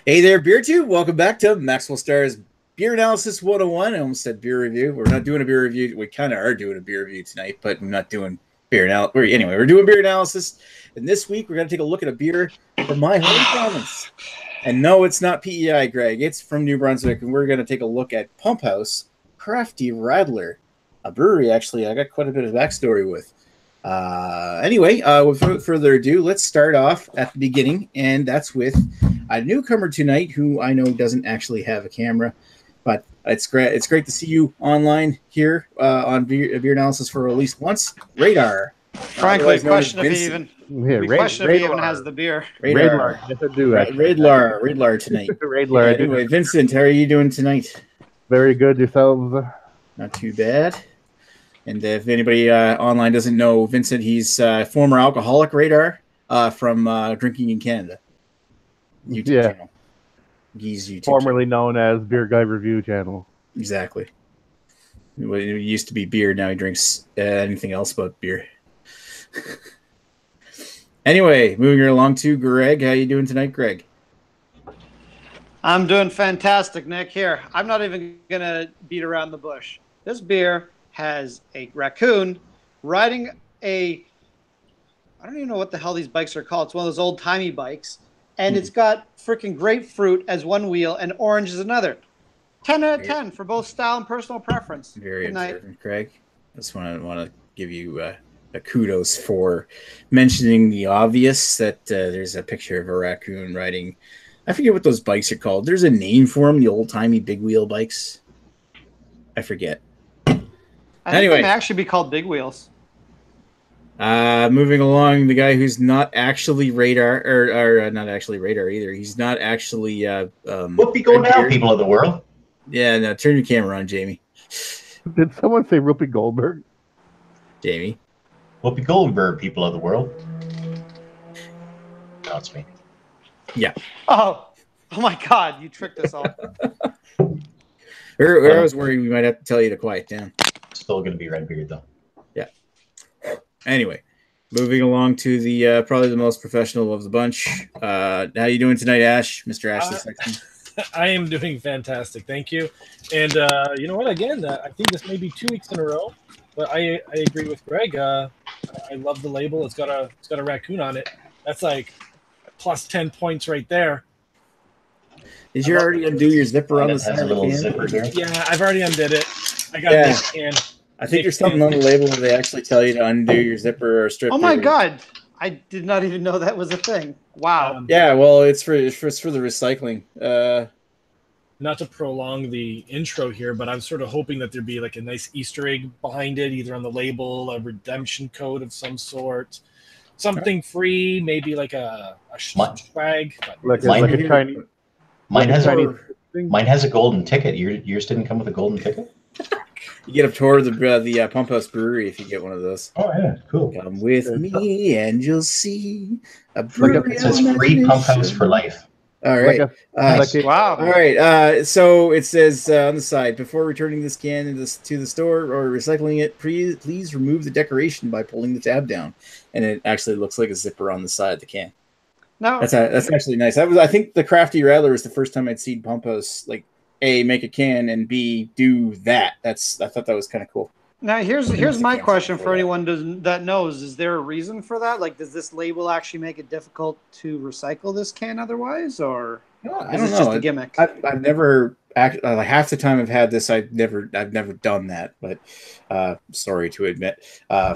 Hey there, Beer Tube. Welcome back to Maxwell Star's Beer Analysis 101. I almost said beer review. We're not doing a beer review. We kind of are doing a beer review tonight, but we're not doing beer analysis. Anyway, we're doing beer analysis. And this week, we're going to take a look at a beer from my home province. And no, it's not PEI, Greg. It's from New Brunswick. And we're going to take a look at Pump House Crafty Radler, a brewery, actually, I got quite a bit of backstory with. Anyway, without further ado, let's start off at the beginning, and that's with a newcomer tonight who I know doesn't actually have a camera, but it's great. It's great to see you online here on beer analysis for at least once. Radar. Frankly, question if he even has the beer. Radar. Yes, I do. Radler tonight. Radler. Anyway, Vincent, how are you doing tonight? Very good. Yourselves? Not too bad. And if anybody online doesn't know Vincent, he's former alcoholic Radar from Drinking in Canada. YouTube channel. He's YouTube formerly known as Beer Guy Review Channel. Exactly. It used to be beer. Now he drinks anything else but beer. Anyway, moving along to Greg. How you doing tonight, Greg? I'm doing fantastic, Nick. Here, I'm not even going to beat around the bush. This beer has a raccoon riding I don't even know what the hell these bikes are called. It's one of those old-timey bikes. And it's got freaking grapefruit as one wheel and orange as another. 10 out of 10 for both style and personal preference. Very observant, Craig. I just want to give you a kudos for mentioning the obvious, that there's a picture of a raccoon riding. I forget what those bikes are called. There's a name for them, the old-timey big wheel bikes. I forget. I think they may actually be called big wheels. Moving along, the guy who's not actually Radar, or not actually Radar either. He's not actually Whoopie go now, people of the world. Yeah, no, turn your camera on, Jamie. Did someone say Whoopi Goldberg? Jamie. Whoopi Goldberg, people of the world. That's me. Yeah. Oh my God, you tricked us all. I was worried we might have to tell you to quiet down. Still going to be Redbeard, though. Yeah. Anyway, moving along to the probably the most professional of the bunch. How you doing tonight, Ash? Mr. Ashley Sexton. I am doing fantastic, thank you. And you know what? Again, I think this may be 2 weeks in a row, but I agree with Greg. I love the label. It's got a raccoon on it. That's like plus 10 points right there. Did you already undo your zipper on the side of the can? Zipper there. Yeah, I've already undid it. I got a can. I think there's something on the label where they actually tell you to undo your zipper or strip. Oh my God! I did not even know that was a thing. Wow. Yeah, well, it's for the recycling. Not to prolong the intro here, but I'm sort of hoping that there'd be like a nice Easter egg behind it, either on the label, a redemption code of some sort, something free, maybe like a swag. Like a Chinese. Mine has a golden ticket. Yours didn't come with a golden ticket? You get a tour of the Pump House Brewery if you get one of those. Oh, yeah, cool. Come with me and you'll see a brewery. It says free Pump House for life. All right. Wow. All right. So it says on the side, before returning this can to the store or recycling it, please remove the decoration by pulling the tab down. And it actually looks like a zipper on the side of the can. No, that's actually nice. I think the Crafty Radler was the first time I'd seen Pump House like A, make a can, and B, do that. I thought that was kind of cool. Now here's my question for anyone that knows: is there a reason for that? Like, does this label actually make it difficult to recycle this can otherwise, or I don't know. Just a gimmick? I've never like half the time I've had this. I've never done that. But sorry to admit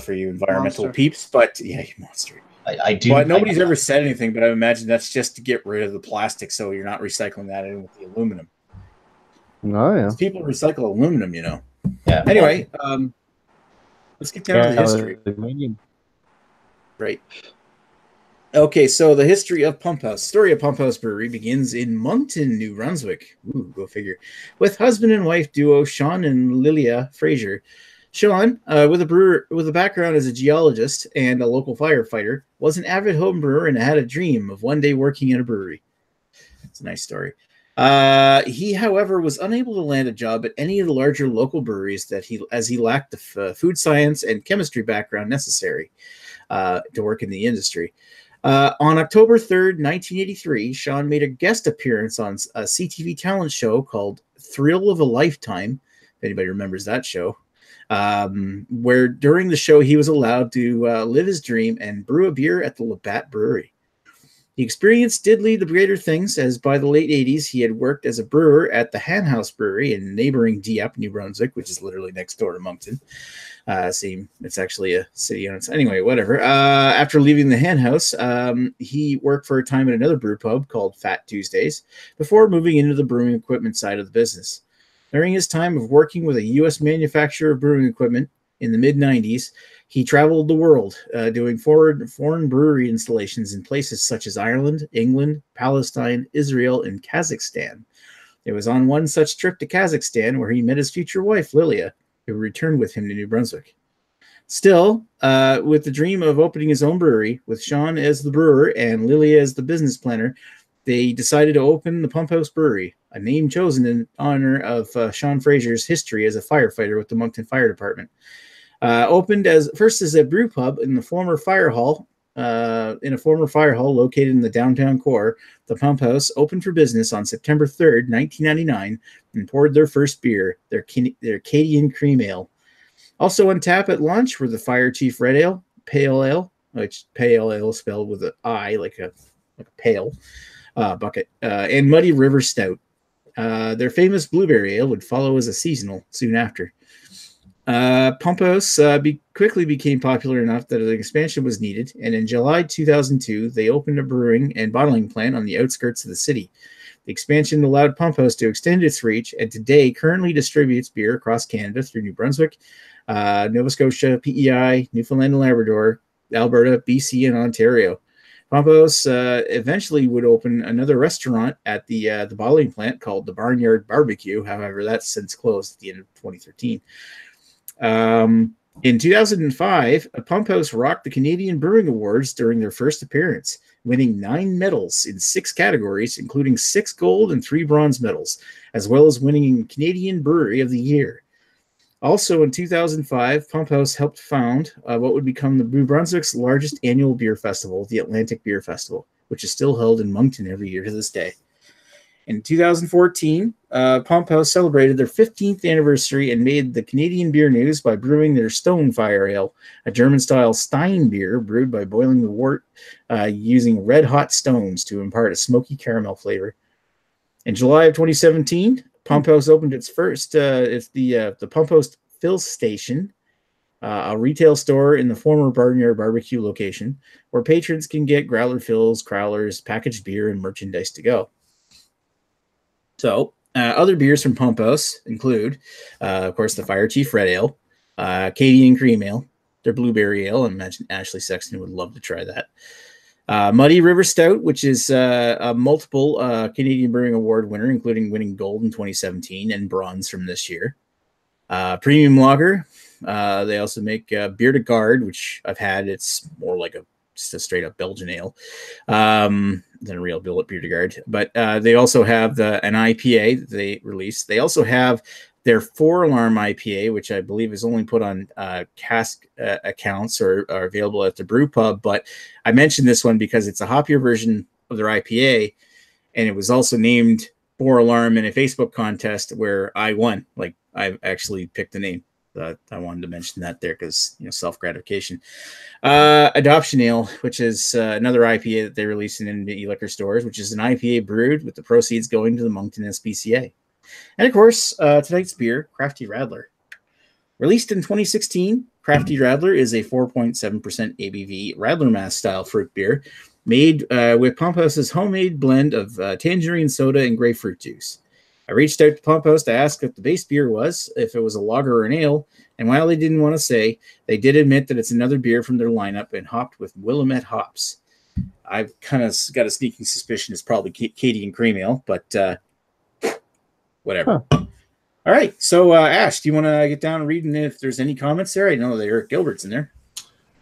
for you environmental peeps, but yeah, you monster. I do. But nobody's ever said anything. But I imagine that's just to get rid of the plastic, so you're not recycling that in with the aluminum. Oh yeah. People recycle aluminum, you know. Yeah. Anyway, let's get down to the history. Right. Okay, so the history of Pump House. Story of Pump House Brewery begins in Moncton, New Brunswick. Ooh, go figure. With husband and wife duo Sean and Lilia Fraser. Sean, with a background as a geologist and a local firefighter, was an avid home brewer and had a dream of one day working in a brewery. It's a nice story. He, however, was unable to land a job at any of the larger local breweries as he lacked the food science and chemistry background necessary to work in the industry. On October 3rd, 1983, Sean made a guest appearance on a CTV talent show called Thrill of a Lifetime, if anybody remembers that show, where during the show he was allowed to live his dream and brew a beer at the Labatt Brewery. The experience did lead to greater things, as by the late 80s he had worked as a brewer at the Han House Brewery in neighboring Dieppe, New Brunswick, which is literally next door to Moncton. It's actually a city on its anyway, whatever. After leaving the Hen House, he worked for a time at another brew pub called Fat Tuesdays before moving into the brewing equipment side of the business. During his time of working with a U.S. manufacturer of brewing equipment in the mid-90s, he traveled the world doing foreign brewery installations in places such as Ireland, England, Palestine, Israel, and Kazakhstan. It was on one such trip to Kazakhstan where he met his future wife, Lilia, who returned with him to New Brunswick. Still, with the dream of opening his own brewery, with Sean as the brewer and Lilia as the business planner, they decided to open the Pump House Brewery, a name chosen in honor of Sean Fraser's history as a firefighter with the Moncton Fire Department. Opened first as a brew pub in a former fire hall located in the downtown core, the Pump House opened for business on September 3rd, 1999, and poured their first beer, their Acadian Cream Ale. Also on tap at launch were the Fire Chief Red Ale, Pale Ale, which Pale Ale spelled with an I, like a pail bucket, and Muddy River Stout. Their famous Blueberry Ale would follow as a seasonal soon after. Pump House quickly became popular enough that an expansion was needed, and in July 2002, they opened a brewing and bottling plant on the outskirts of the city. The expansion allowed Pump House to extend its reach, and today currently distributes beer across Canada through New Brunswick, Nova Scotia, PEI, Newfoundland and Labrador, Alberta, BC, and Ontario. Pump House eventually would open another restaurant at the bottling plant called the Barnyard Barbecue. However, that's since closed at the end of 2013. In 2005, Pump House rocked the Canadian Brewing Awards during their first appearance, winning 9 medals in 6 categories, including 6 gold and 3 bronze medals, as well as winning Canadian Brewery of the Year. Also in 2005, Pump House helped found what would become the New Brunswick's largest annual beer festival, the Atlantic Beer Festival, which is still held in Moncton every year to this day. In 2014, Pump House celebrated their 15th anniversary and made the Canadian beer news by brewing their Stone Fire Ale, a German-style Stein beer brewed by boiling the wort using red-hot stones to impart a smoky caramel flavor. In July of 2017, Pump House opened its first, the Pump House Fill Station, a retail store in the former Barnyard Barbecue location, where patrons can get growler fills, crowlers, packaged beer, and merchandise to go. So, other beers from Pump House include, of course, the Fire Chief Red Ale, Acadian Cream Ale, their Blueberry Ale. I imagine Ashley Sexton would love to try that. Muddy River Stout, which is a multiple Canadian Brewing Award winner, including winning gold in 2017 and bronze from this year. Premium Lager. They also make Beer de Garde, which I've had. It's more like just a straight up Belgian ale than a real Beer de Garde. But they also have an IPA that they release. They also have their 4-alarm IPA, which I believe is only put on cask accounts or are available at the brew pub. But I mentioned this one because it's a hoppier version of their IPA, and it was also named 4-alarm in a Facebook contest where I won. Like, I actually picked the name. I wanted to mention that there because, self-gratification. Adoption Ale, which is another IPA that they release in indie liquor stores, which is an IPA brewed with the proceeds going to the Moncton SPCA. And of course, tonight's beer, Crafty Radler. Released in 2016, Crafty Radler is a 4.7% ABV Radler Mass style fruit beer made with Pump House's homemade blend of tangerine soda and grapefruit juice. I reached out to Pump House to ask what the base beer was, if it was a lager or an ale, and while they didn't want to say, they did admit that it's another beer from their lineup and hopped with Willamette hops. I've kind of got a sneaking suspicion it's probably Acadian Cream Ale, but whatever. Huh. All right, so Ash, do you want to get down and read if there's any comments there? I know that Eric Gilbert's in there.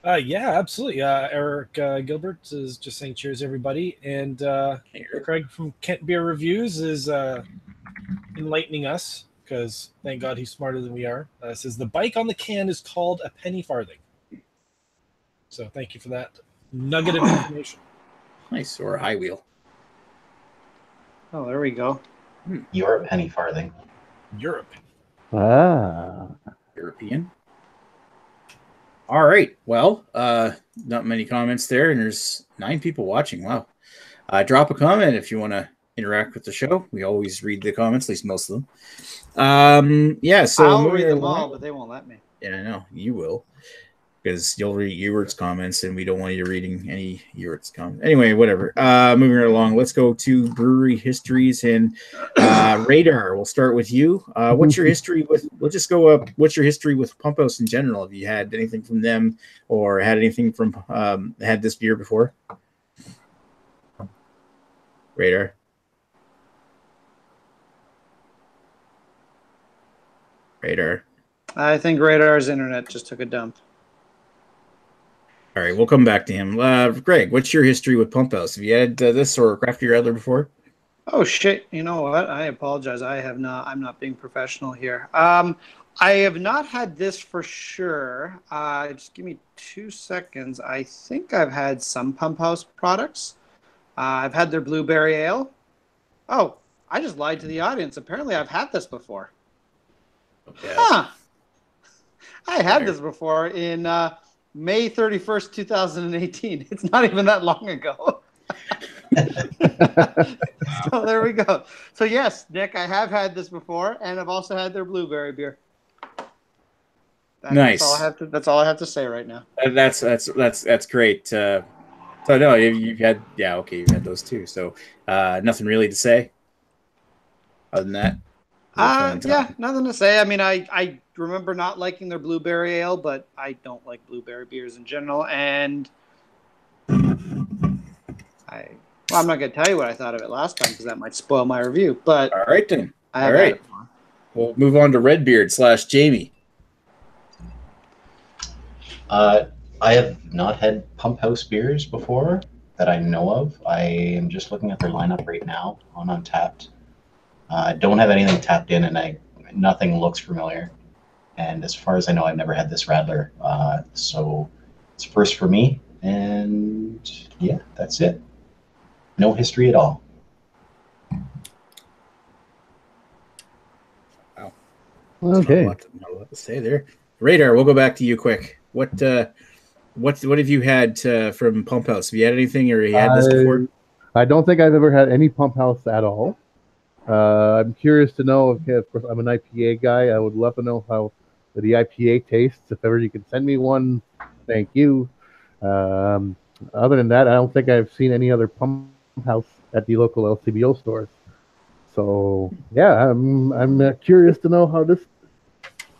Yeah, absolutely. Eric Gilbert is just saying cheers, everybody. And Craig from Kent Beer Reviews is enlightening us, because thank God he's smarter than we are. Says the bike on the can is called a penny farthing. So thank you for that nugget of information. Nice. Or a high wheel. Oh, there we go. Your penny farthing. Europe. Ah. European. All right. Well, not many comments there, and there's 9 people watching. Wow. Drop a comment if you want to interact with the show. We always read the comments, at least most of them. Yeah, so I'll read them all, but they won't let me. Yeah, I know. You will. Because you'll read Ewert's comments, and we don't want you reading any Ewert's comments. Anyway, whatever. Moving right along, let's go to brewery histories and Radar. We'll start with you. What's your history with? We'll just go up. What's your history with Pump House in general? Have you had anything from them, or had anything from had this beer before? Radar. Radar. I think Radar's internet just took a dump. All right, we'll come back to him. Greg, what's your history with Pump House? Have you had this or Crafty Radler before? Oh shit! You know what? I apologize. I have not. I'm not being professional here. I have not had this for sure. Just give me 2 seconds. I think I've had some Pump House products. I've had their blueberry ale. Oh, I just lied to the audience. Apparently, I've had this before. Okay. Huh. I had this before in May 31st, 2018. It's not even that long ago. So there we go. So yes, Nick, I have had this before, and I've also had their blueberry beer. Nice. That's all I have to say right now. That's great. So no, you've had you've had those too. So nothing really to say other than that. Yeah, nothing to say. I mean, I remember not liking their blueberry ale, but I don't like blueberry beers in general. And I'm not going to tell you what I thought of it last time because that might spoil my review. But all right then. All right. We'll move on to Redbeard / Jamie. I have not had Pump House beers before that I know of. I am just looking at their lineup right now on Untapped. I don't have anything tapped in, and nothing looks familiar. And as far as I know, I've never had this Radler. So it's first for me. And yeah, that's it. No history at all. Wow. Okay. Not a lot to say there. Radar, we'll go back to you quick. What have you had from Pump House? Have you had anything, or you had this before? I don't think I've ever had any Pump House at all. I'm curious to know if, of course, I'm an IPA guy. I would love to know how the IPA tastes. If ever you can send me one, thank you. Other than that, I don't think I've seen any other Pump House at the local LCBO stores. So yeah, I'm curious to know how this.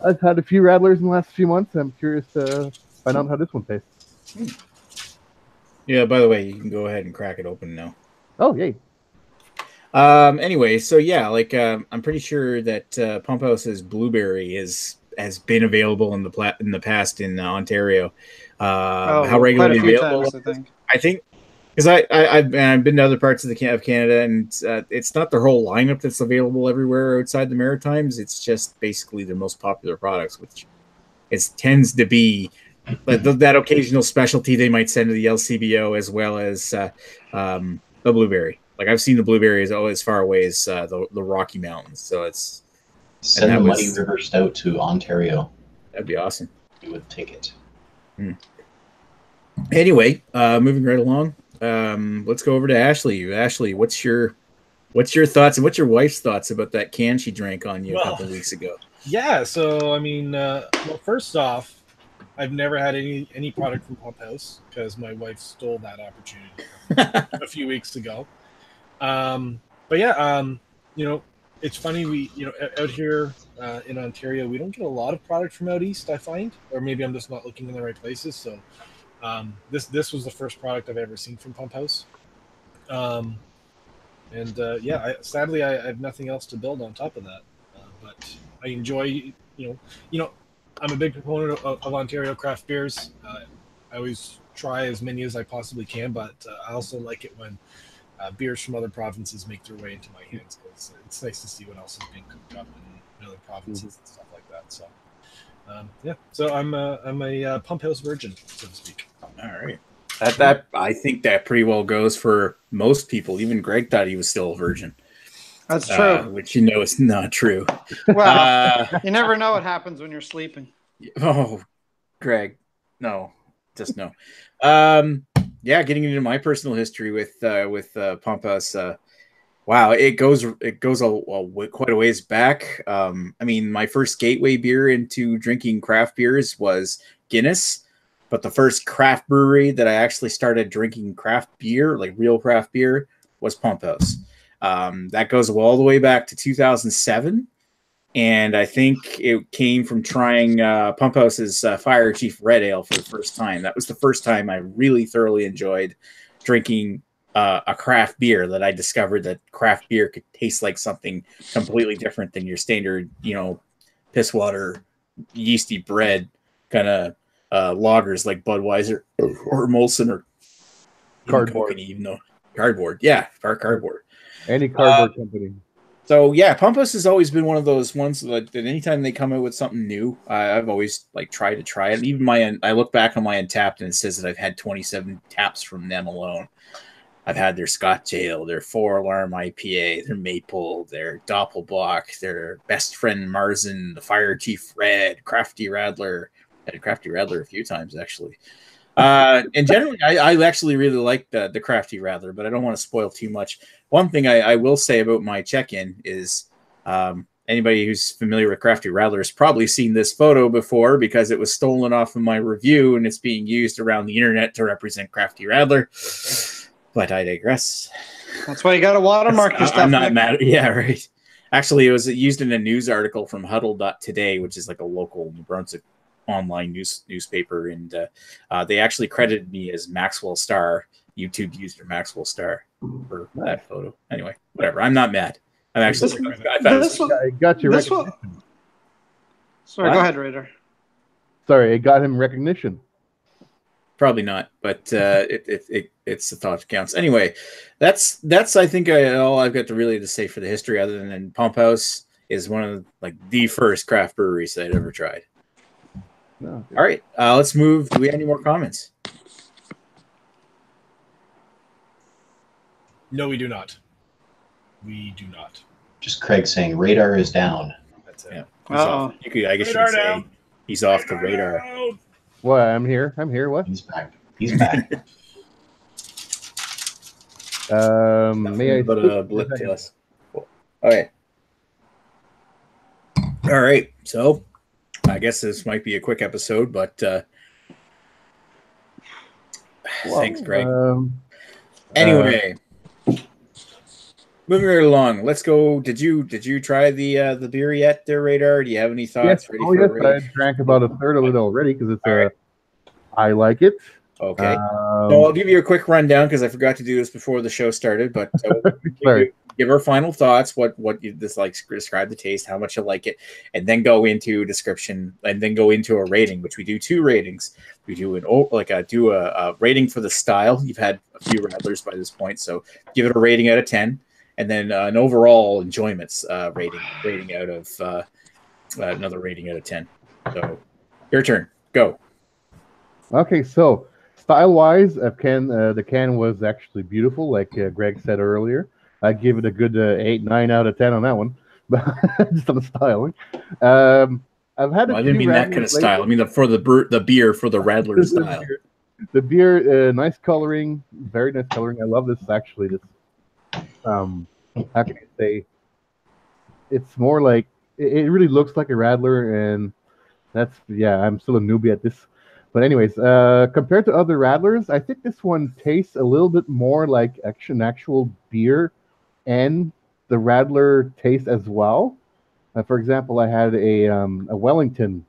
I've had a few Radlers in the last few months. I'm curious to find out how this one tastes. Yeah. By the way, you can go ahead and crack it open now. Oh yay! Anyway, so yeah, I'm pretty sure that Pump House's blueberry has been available in the past in Ontario. How regularly available? Times, I think because I've been to other parts of Canada, and it's not their whole lineup that's available everywhere outside the Maritimes. It's just basically the most popular products, which tends to be that occasional specialty they might send to the LCBO, as well as the blueberry. Like I've seen the blueberries as far away as the Rocky Mountains, so it's send the Muddy River Stout to Ontario. That'd be awesome. We would take it. Anyway, moving right along, let's go over to Ashley. Ashley, what's your thoughts and what's your wife's thoughts about that can she drank on you a couple of weeks ago? Yeah, so I mean, well, first off, I've never had any product from Pump House because my wife stole that opportunity a few weeks ago. But yeah, it's funny. We, out here in Ontario, we don't get a lot of product from out east, I find, or maybe I'm just not looking in the right places. So this was the first product I've ever seen from Pump House. Sadly, I have nothing else to build on top of that. But I enjoy, I'm a big proponent of Ontario craft beers. I always try as many as I possibly can, but I also like it when beers from other provinces make their way into my hands, because it's nice to see what else is being cooked up in other provinces and stuff like that. So, so I'm a Pump House virgin, so to speak. All right. That I think that pretty well goes for most people. Even Greg thought he was still a virgin. That's true. Which you know is not true. Well, you never know what happens when you're sleeping. Oh, Greg, no, just no. Yeah, getting into my personal history with Pump House. Wow, it goes quite a ways back. I mean, my first gateway beer into drinking craft beers was Guinness, but the first craft brewery that I actually started drinking craft beer, like real craft beer, was Pump House. That goes all the way back to 2007. And I think it came from trying Pump House's Fire Chief Red Ale for the first time. That was the first time I really thoroughly enjoyed drinking a craft beer, that I discovered that craft beer could taste like something completely different than your standard, piss water, yeasty bread kind of lagers like Budweiser or Molson or Cardboard. even though cardboard. Yeah, cardboard. Any cardboard company. So yeah, Pump House has always been one of those ones that anytime they come out with something new, I've always tried to try it. Even I look back on my Untapped and it says that I've had 27 taps from them alone. I've had their Scotch Ale, their 4-Alarm IPA, their Maple, their Doppelbock, their Best Friend Marzen, the Fire Chief Red, Crafty Radler. I had Crafty Radler a few times actually. And generally, I actually really like the Crafty Radler, but I don't want to spoil too much. One thing I will say about my check-in is anybody who's familiar with Crafty Radler has probably seen this photo before because it was stolen off of my review and it's being used around the internet to represent Crafty Radler. But I digress. That's why you got to watermark your stuff. I'm not mad. Yeah, right. Actually, it was used in a news article from Huddle.today, which is like a local New Brunswick online newspaper, and they actually credited me as Maxwell Star, YouTube user Maxwell Star, for that photo. Anyway, whatever. I'm not mad. I'm actually. I got your recognition. Sorry, go ahead, Raider. Sorry, it got him recognition. Probably not, but it's the thought that counts. Anyway, that's I think all I've got to say for the history, other than Pump House is one of the first craft breweries that I'd ever tried. No, all right, let's move. Do we have any more comments? No, we do not. We do not. Just Craig saying radar is down. That's it. Yeah. Oh, I guess you could say he's off the radar. What? I'm here. What? He's back. He's back. May I? But a blip to us. Okay. All right. So, I guess this might be a quick episode, but thanks, Greg. Anyway, moving right along. Let's go. Did you try the beer yet, there, Radar? Do you have any thoughts? Yes. I drank about a third of it already because it's right. I like it. Okay. So I'll give you a quick rundown because I forgot to do this before the show started. But give our final thoughts. What you describe the taste, how much you like it, and then go into description, and then go into a rating, which we do 2 ratings. We do a rating for the style. You've had a few Radlers by this point, so give it a rating out of 10, and then an overall enjoyments rating out of another rating out of 10. So your turn. Go. Okay, so style-wise, the can was actually beautiful, like Greg said earlier. I'd give it a good 8, 9 out of 10 on that one, but just on the styling. I've had. I didn't mean that kind of style. I mean for the beer for the Radler style. The beer, nice coloring, very nice coloring. I love this actually. This, how can I say? It's more like it really looks like a Radler, and I'm still a newbie at this. But anyways, compared to other Radlers, I think this one tastes a little bit more like an actual beer, and the Radler taste as well. For example, I had a Wellington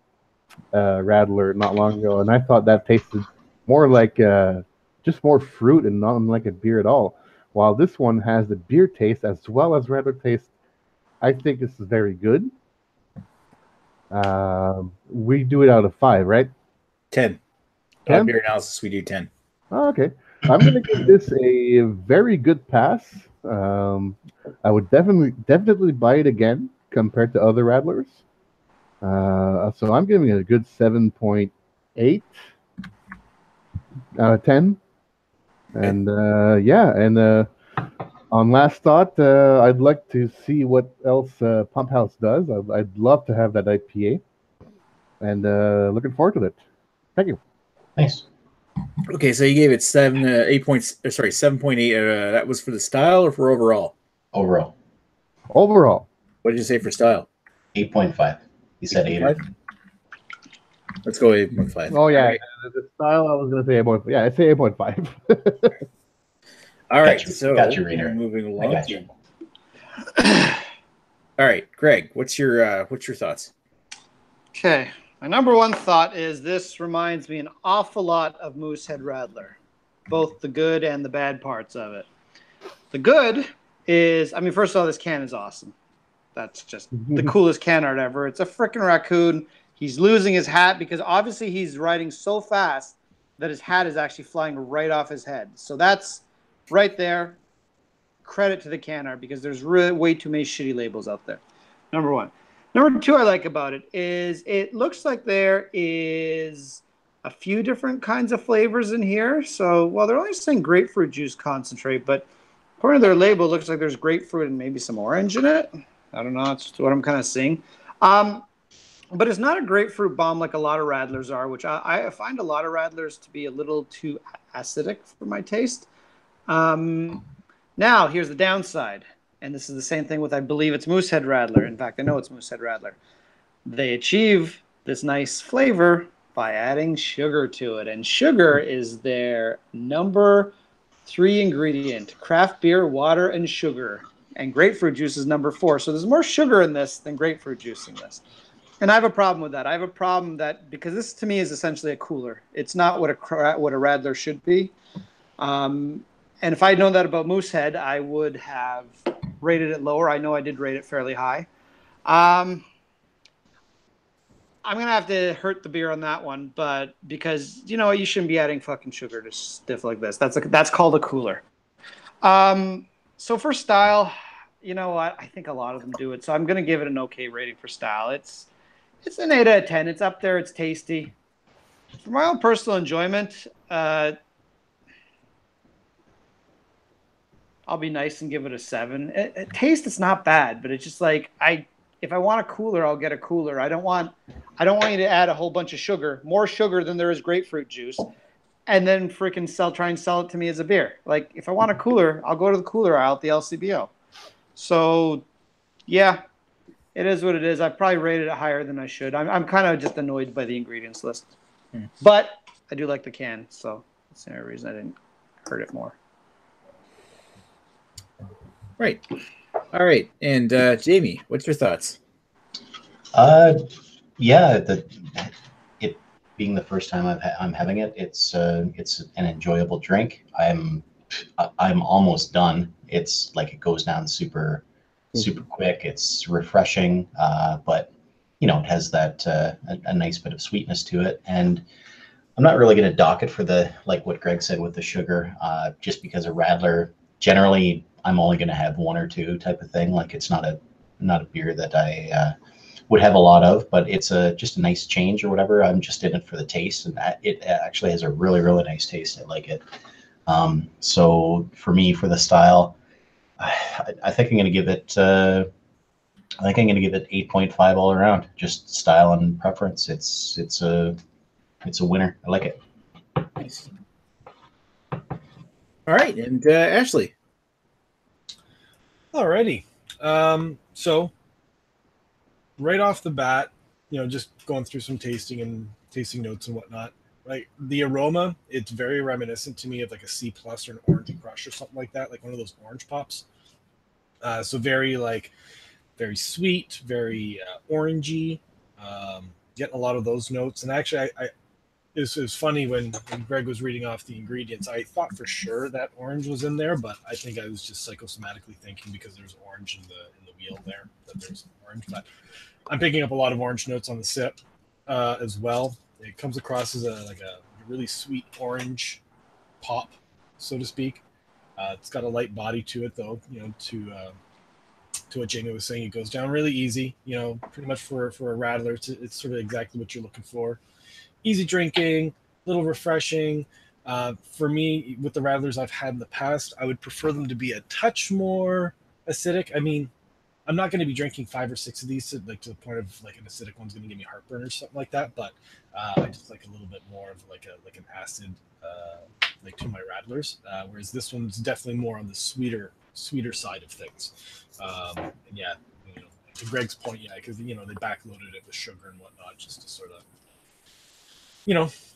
Radler not long ago, and I thought that tasted more like just more fruit and not like a beer at all. While this one has the beer taste as well as Radler taste, I think this is very good. We do it out of 5, right? 10. 10? Beer analysis, we do 10. Oh, okay. I'm going to give this a very good pass. I would definitely buy it again compared to other Radlers. So I'm giving it a good 7.8 out of 10. And on last thought, I'd like to see what else Pump House does. I'd love to have that IPA, and looking forward to it. Thank you. Nice. Okay, so you gave it 7.8. That was for the style or for overall? Overall, Overall, What did you say for style? 8.5. You said 8. 8.5? Let's go 8.5. oh yeah, All right. the style I was going to say 8.5. Yeah, I'd say 8.5. All right, Got you. so Got you, Reader. moving I along. got you. All right, Greg, what's your thoughts? Okay. My number one thought is this reminds me an awful lot of Moosehead Radler, both the good and the bad parts of it. The good is, I mean, first of all, this can is awesome. That's just the coolest can art ever. It's a freaking raccoon. He's losing his hat because obviously he's riding so fast that his hat is actually flying right off his head. So that's right there. Credit to the can art because there's really way too many shitty labels out there. Number one. Number two I like about it is it looks like there is a few different kinds of flavors in here. So, well, they're only saying grapefruit juice concentrate, but according to their label, it looks like there's grapefruit and maybe some orange in it. I don't know. That's what I'm kind of seeing. But it's not a grapefruit bomb like a lot of Radlers are, which I find a lot of Radlers to be a little too acidic for my taste. Now, here's the downside. And this is the same thing with, I believe it's Moosehead Radler. In fact, I know it's Moosehead Radler. They achieve this nice flavor by adding sugar to it. And sugar is their number 3 ingredient. Craft beer, water, and sugar. And grapefruit juice is number 4. So there's more sugar in this than grapefruit juice in this. And I have a problem with that. I have a problem that, because this to me is essentially a cooler. It's not what a Radler should be. And if I had known that about Moosehead, I would have rated it lower. I know I did rate it fairly high. I'm going to have to hurt the beer on that one, but because, you know, you shouldn't be adding fucking sugar to stuff like this. That's called a cooler. So for style, you know what? I think a lot of them do it. So I'm going to give it an okay rating for style. It's an 8 out of 10. It's up there. It's tasty. For my own personal enjoyment, I'll be nice and give it a 7. Taste, it's not bad, but it's just like if I want a cooler, I'll get a cooler. I don't want you to add a whole bunch of sugar, more sugar than there is grapefruit juice, and then freaking try and sell it to me as a beer. Like if I want a cooler, I'll go to the cooler aisle at the LCBO. So, yeah, it is what it is. I probably rated it higher than I should. I'm kind of just annoyed by the ingredients list, but I do like the can, so that's the only reason I didn't hurt it more. Right. All right. And Jamie, what's your thoughts? Yeah, it being the first time I'm having it, it's an enjoyable drink. I'm almost done. It's like it goes down super quick. It's refreshing, but you know, it has that a nice bit of sweetness to it. And I'm not really going to dock it for the, like what Greg said with the sugar, just because a Radler generally I'm only going to have 1 or 2 type of thing. Like it's not a beer that I would have a lot of, but it's just a nice change or whatever. I'm just in it for the taste, and it actually has a really, really nice taste. I like it. So for me, for the style, I think I'm going to give it. I think I'm going to give it 8.5 all around. Just style and preference. It's a winner. I like it. Nice. All right, and Ashley. Alrighty. So right off the bat, you know, just going through some tasting notes and whatnot. Like the aroma, it's very reminiscent to me of like a C+ or an Orange Crush or something like that, like one of those orange pops. So very sweet, very orangey. Getting a lot of those notes. And actually, it was funny when Greg was reading off the ingredients. I thought for sure that orange was in there, but I think I was just psychosomatically thinking because there's orange in the wheel there that there's orange. But I'm picking up a lot of orange notes on the sip as well. It comes across as a really sweet orange pop, so to speak. It's got a light body to it, though. You know, to what Jamie was saying, it goes down really easy. You know, pretty much for a Radler, it's sort of exactly what you're looking for. Easy drinking, little refreshing. For me, with the Radlers I've had in the past, I would prefer them to be a touch more acidic. I mean, I'm not going to be drinking 5 or 6 of these to the point of like an acidic one's going to give me heartburn or something like that. But I just like a little bit more of like an acid like to my Radlers. Whereas this one's definitely more on the sweeter side of things. And yeah, to Greg's point, yeah, because they backloaded it with sugar and whatnot just to sort of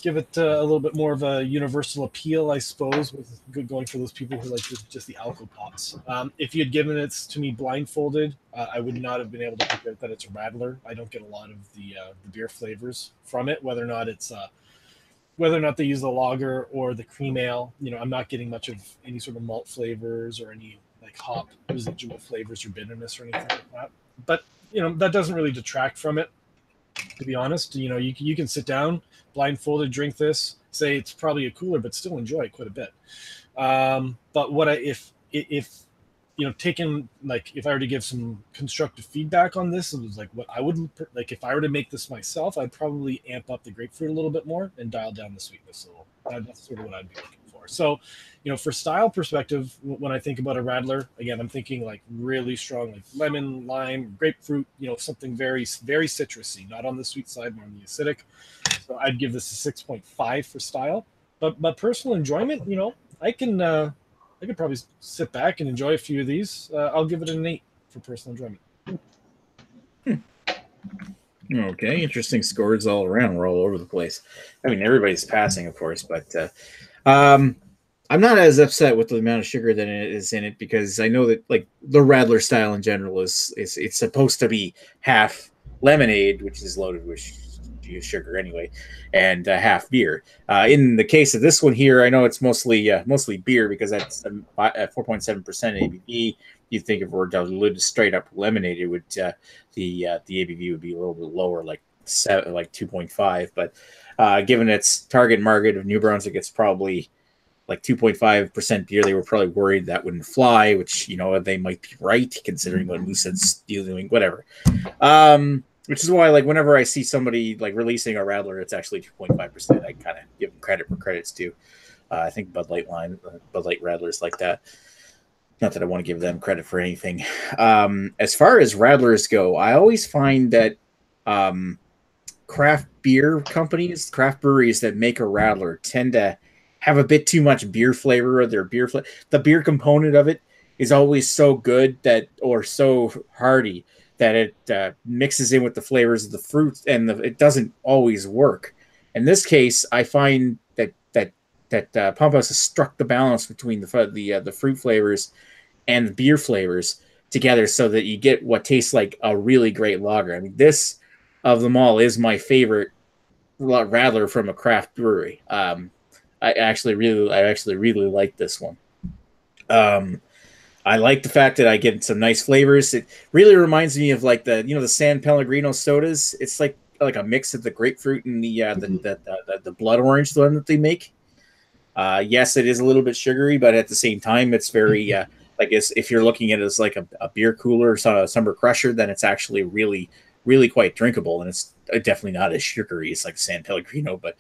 give it a little bit more of a universal appeal, I suppose, with going for those people who like just the alco pops. If you had given it to me blindfolded, I would not have been able to pick out that it's a Radler. I don't get a lot of the beer flavors from it, whether or not they use the lager or the cream ale. I'm not getting much of any sort of malt flavors or any like hop residual flavors or bitterness or anything like that. But that doesn't really detract from it, to be honest. You can sit down, blindfolded, drink this, say it's probably a cooler, but still enjoy it quite a bit. But what if taking, like, if I were to give some constructive feedback on this, it was like what I would like if I were to make this myself, I'd probably amp up the grapefruit a little bit more and dial down the sweetness a little. That's sort of what I'd be looking for. So, for style perspective, when I think about a Radler, again, I'm thinking like really strong, like lemon, lime, grapefruit, something very, very citrusy, not on the sweet side, more on the acidic. So I'd give this a 6.5 for style. But personal enjoyment, I can probably sit back and enjoy a few of these. I'll give it an 8 for personal enjoyment. Okay, interesting scores all around. We're all over the place. I mean, everybody's passing, of course, but I'm not as upset with the amount of sugar that is in it because I know that like the Radler style in general is it's supposed to be half lemonade, which is loaded with sugar anyway, and half beer. In the case of this one here, I know it's mostly beer because that's at 4.7% ABV. You'd think if we're diluted straight up lemonade, it would the ABV would be a little bit lower, like 2.5. But given its target market of New Brunswick, it's probably like 2.5% beer. They were probably worried that wouldn't fly, which they might be right considering what Moosehead's doing, whatever. Which is why, like, whenever I see somebody like releasing a Radler, it's actually 2.5%. I kind of give them credit where credit's due. I think Bud Light Radlers like that. Not that I want to give them credit for anything. As far as Radlers go, I always find that craft beer companies, craft breweries that make a Radler tend to have a bit too much beer flavor of their beer. The beer component of it is always so good or so hearty that it mixes in with the flavors of the fruit, and it doesn't always work. In this case, I find that Pump House has struck the balance between the fruit flavors and the beer flavors together, so that you get what tastes like a really great lager. I mean, this of them all is my favorite Radler from a craft brewery. I actually really like this one. I like the fact that I get some nice flavors. It really reminds me of like the San Pellegrino sodas. It's like a mix of the grapefruit and the blood orange, the one that they make. Yes, it is a little bit sugary, but at the same time, it's very I guess if you're looking at it as like a beer cooler or a summer crusher, then it's actually really, really quite drinkable, and it's definitely not as sugary as like San Pellegrino, but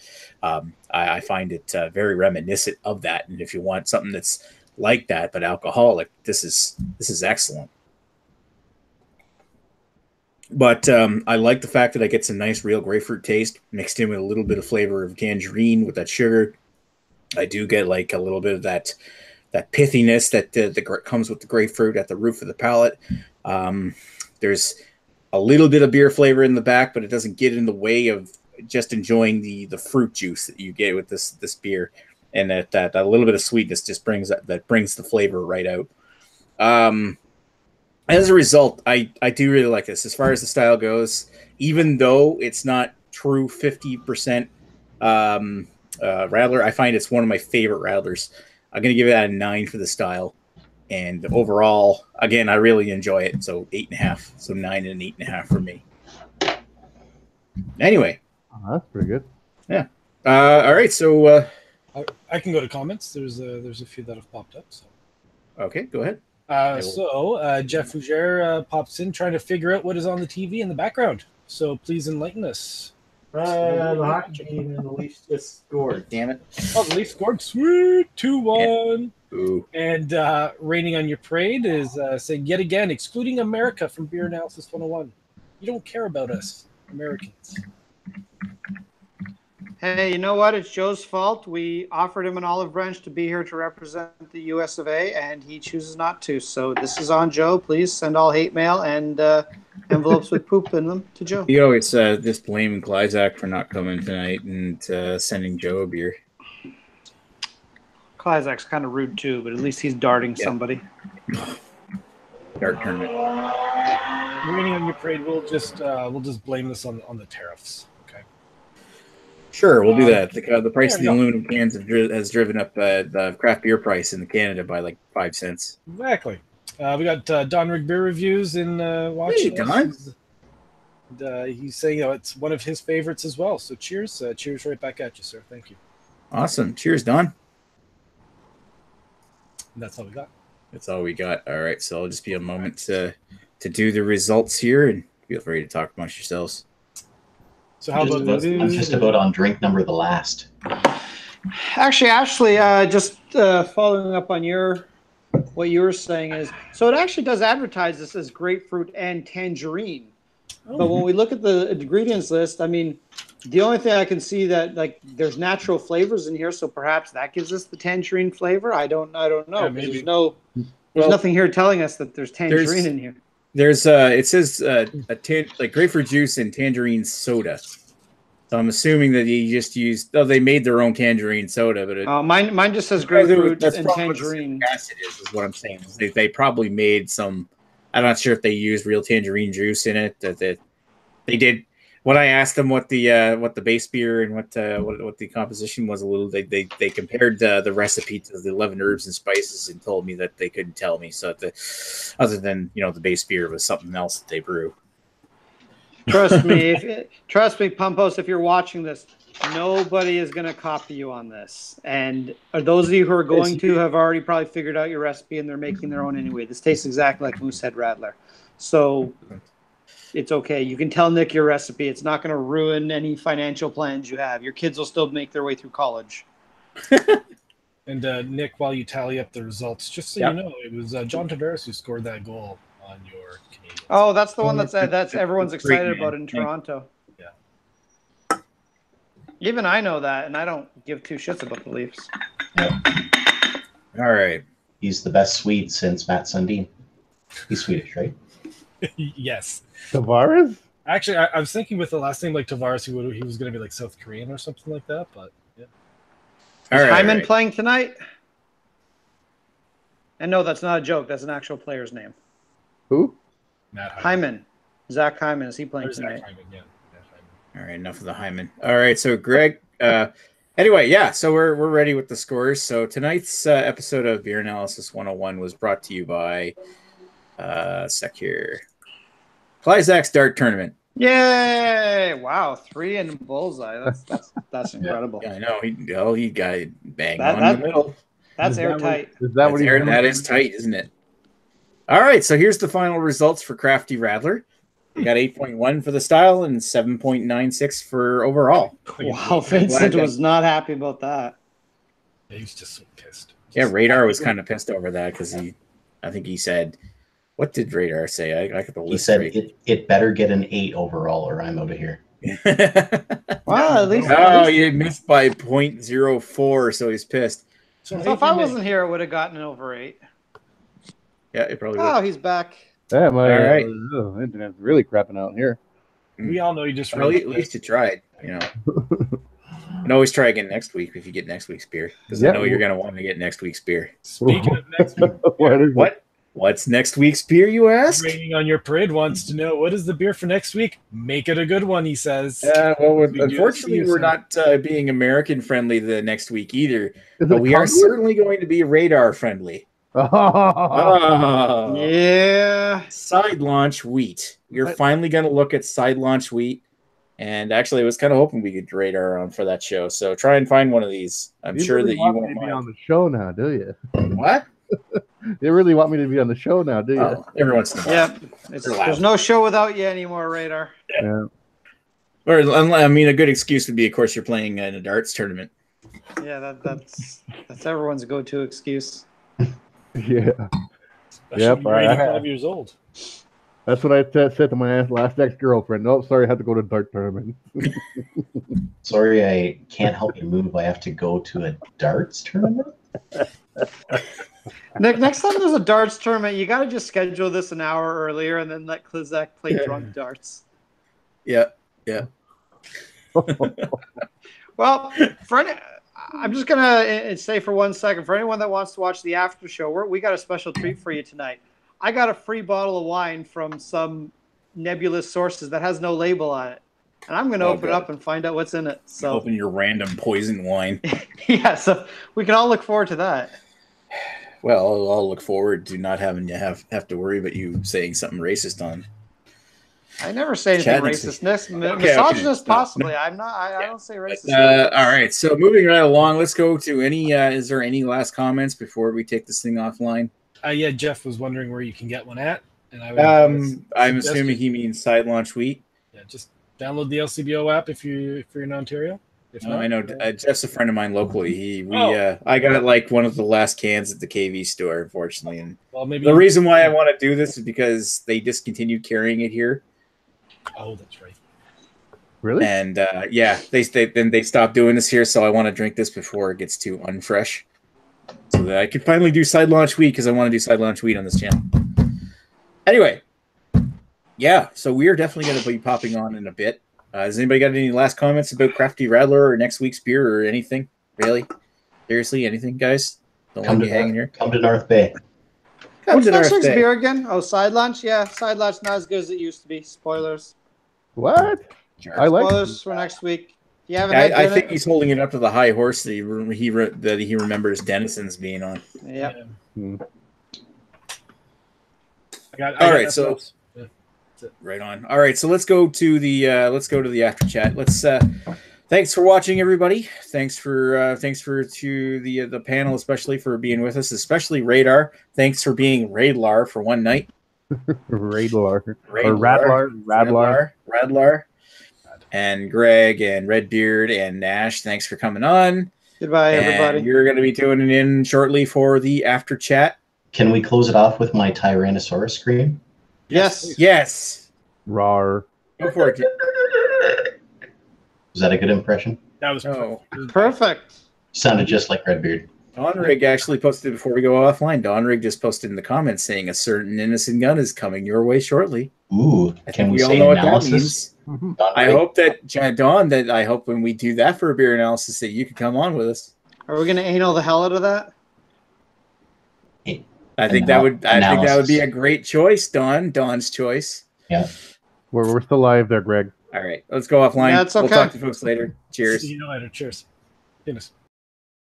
I find it very reminiscent of that. And if you want something that's like that but alcoholic, this is excellent. But I like the fact that I get some nice real grapefruit taste mixed in with a little bit of flavor of tangerine with that sugar. I do get like a little bit of that pithiness that comes with the grapefruit at the roof of the palate. There's a little bit of beer flavor in the back, but it doesn't get in the way of just enjoying the fruit juice that you get with this beer. And that a little bit of sweetness just brings the flavor right out. As a result, I do really like this. As far as the style goes, even though it's not true 50% Radler, I find it's one of my favorite Radlers. I'm going to give it a 9 for the style. And overall, again, I really enjoy it. So 8.5. So 9 and 8.5 for me. Anyway. Oh, that's pretty good. Yeah. All right. So I can go to comments. There's a few that have popped up. So. Okay, go ahead. Jeff Fougere pops in trying to figure out what is on the TV in the background. So please enlighten us. The hockey team and the Leafs just scored. Damn it! Oh, the Leafs scored. Sweet 2-1. Ooh. And raining on your parade is saying yet again, excluding America from Beer Analysis 101. You don't care about us, Americans. Hey, you know what? It's Joe's fault. We offered him an olive branch to be here to represent the US of A, and he chooses not to. So this is on Joe. Please send all hate mail and envelopes with poop in them to Joe. You always just blame Glyzak for not coming tonight and sending Joe a beer. Klizak's kind of rude too, but at least he's darting somebody. Dart tournament. Raining on your parade, we'll just blame this on the tariffs. Okay. Sure, we'll do that. The price of the aluminum cans has driven up the craft beer price in Canada by like 5 cents. Exactly. We got Don Rig Beer Reviews in watching. Hey, Don. He's saying it's one of his favorites as well. So cheers. Cheers right back at you, sir. Thank you. Awesome. Cheers, Don. And that's all we got. That's all we got. All right, so it'll just be a moment to do the results here, and feel free to talk amongst yourselves. So how about this? I'm just about on drink number the last. Actually, Ashley, just following up on what you were saying is, so it actually does advertise this as grapefruit and tangerine. But when we look at the ingredients list, I mean, the only thing I can see that like there's natural flavors in here, so perhaps that gives us the tangerine flavor. I don't know. Yeah, maybe. There's nothing here telling us that there's tangerine in here. There's it says like grapefruit juice and tangerine soda. So I'm assuming that he just used. Oh, they made their own tangerine soda, but mine just says grapefruit that's and probably tangerine. What acid is what I'm saying. They probably made some. I'm not sure if they used real tangerine juice in it. That they did. When I asked them what the base beer and what the composition was, they compared the recipe to the 11 herbs and spices and told me that they couldn't tell me. So other than the base beer was something else that they brew. Trust me, Pumpos, if you're watching this, nobody is going to copy you on this. And those of you who are going to have already probably figured out your recipe and they're making their own anyway. This tastes exactly like Moosehead Radler. So it's okay. You can tell Nick your recipe. It's not going to ruin any financial plans you have. Your kids will still make their way through college. And Nick, while you tally up the results, just so you know, it was John Tavares who scored that goal on your Canadians. Oh, that's the one that's everyone's excited about in Toronto. Yeah. Even I know that, and I don't give two shits about the Leafs. Yeah. All right. He's the best Swede since Matt Sundin. He's Swedish, right? Yes. Tavares? Actually, I was thinking with the last name like Tavares, he was going to be like South Korean or something like that. But yeah. Is Hyman playing tonight? And no, that's not a joke. That's an actual player's name. Who? Matt Hyman. Zach Hyman. Is he playing tonight? Zach Hyman, yeah. All right, enough of the Hyman. All right, so Greg. Anyway, yeah, so we're ready with the scores. So tonight's episode of Beer Analysis 101 was brought to you by sec here. Glyzak's Dart Tournament. Yay! Wow, 3 in bullseye. That's incredible. Yeah, I know. He got it bang on the middle. That's airtight. That is tight, isn't it? All right, so here's the final results for Crafty Radler. You got 8.1 for the style and 7.96 for overall. Wow, Vincent was not happy about that. Yeah, he was just so pissed. Yeah, Radar was kind of pissed over that because I think he said, what did Radar say? I got the list. He said it better get an 8 overall or I'm out of here. Wow, at least. Oh, you missed by 0.04, so he's pissed. So if I wasn't here, it would have gotten an over 8. Yeah, it probably would. Oh, he's back. Yeah, All right. Internet's really crapping out here. We all know you just at least you tried, And always try again next week if you get next week's beer. Because I know you're gonna want to get next week's beer. Speaking of next week, what's next week's beer, you ask? Raining on your parade wants to know what is the beer for next week? Make it a good one, he says. Unfortunately, we're not being American friendly the next week either. But we are certainly going to be radar friendly. Oh, yeah. Side launch wheat. We're finally going to look at side launch wheat. And actually, I was kind of hoping we could radar on for that show. So try and find one of these. I'm sure that you won't be on the show now, do you? What? You really want me to be on the show now, do you? Oh, every once in a while. Yeah. There's no show without you anymore, Radar. Yeah. Or I mean, a good excuse would be, of course, you're playing in a darts tournament. Yeah, that's everyone's go-to excuse. Yeah. Especially Yep, when you're I- 85 years old. That's what I said to my last ex-girlfriend. No, sorry, I had to go to a dart tournament. Sorry, I can't help you move. I have to go to a darts tournament. Nick, next time there's a darts tournament, you got to just schedule this an hour earlier and then let Klizak play drunk darts. Yeah. Well, I'm just gonna say for 1 second, for anyone that wants to watch the after show, we got a special treat for you tonight. I got a free bottle of wine from some nebulous sources that has no label on it, and I'm gonna open it up and find out what's in it. So Open your random poison wine. yeah, so we can all look forward to that. Well, I'll look forward to not having to have to worry about you saying something racist on. I never say anything racist. Misogynist, possibly. I'm not. I don't say racist. All right. So moving right along, let's go to any. Is there any last comments before we take this thing offline? Yeah, Jeff was wondering where you can get one at, and I'm assuming he means Side Launch Wheat. Yeah, just download the LCBO app if you're in Ontario. If not, I know Jeff's a friend of mine locally. I got like one of the last cans at the KV store, unfortunately. And maybe the reason why I want to do this is because they discontinued carrying it here. Oh, that's right. Really? And they stopped doing this here, so I want to drink this before it gets too unfresh, so that I can finally do Side Launch Wheat, because I want to do Side Launch Wheat on this channel. Anyway, yeah, so we are definitely going to be popping on in a bit. Has anybody got any last comments about Crafty Radler or next week's beer or anything? Really? Seriously, anything, guys? Don't let me hang here. Come to North Bay. What's next week's beer again? Oh, Side Launch? Yeah, Side Launch not as good as it used to be. Spoilers. What? I like Spoilers for next week. You haven't I think he's holding it up to the high horse that he remembers Denison's being on. Yep. Hmm. All right, so right on. All right, so let's go to the after chat. Let's thanks for watching, everybody. Thanks for to the panel, especially for being with us, especially Radar. Thanks for being Radlar for one night. Radler. Or Radlar. And Greg and Redbeard and Nash, thanks for coming on. Goodbye, everybody. You're going to be tuning in shortly for the after chat. Can we close it off with my Tyrannosaurus scream? Yes. Yes. Rar. Go for it. Was that a good impression? That was perfect. Sounded just like Redbeard. Donrig actually posted, before we go offline, Donrig just posted in the comments saying a certain innocent gun is coming your way shortly. Ooh, can we all know analysis? What that means. I hope that, Don, I hope when we do that for a beer analysis that you can come on with us. Are we going to anal the hell out of that? I think that would be a great choice, Don. Don's choice. Yeah. We're still live there, Greg. All right, let's go offline. That's okay. We'll talk to folks later. Cheers. See you later. Cheers. Goodness.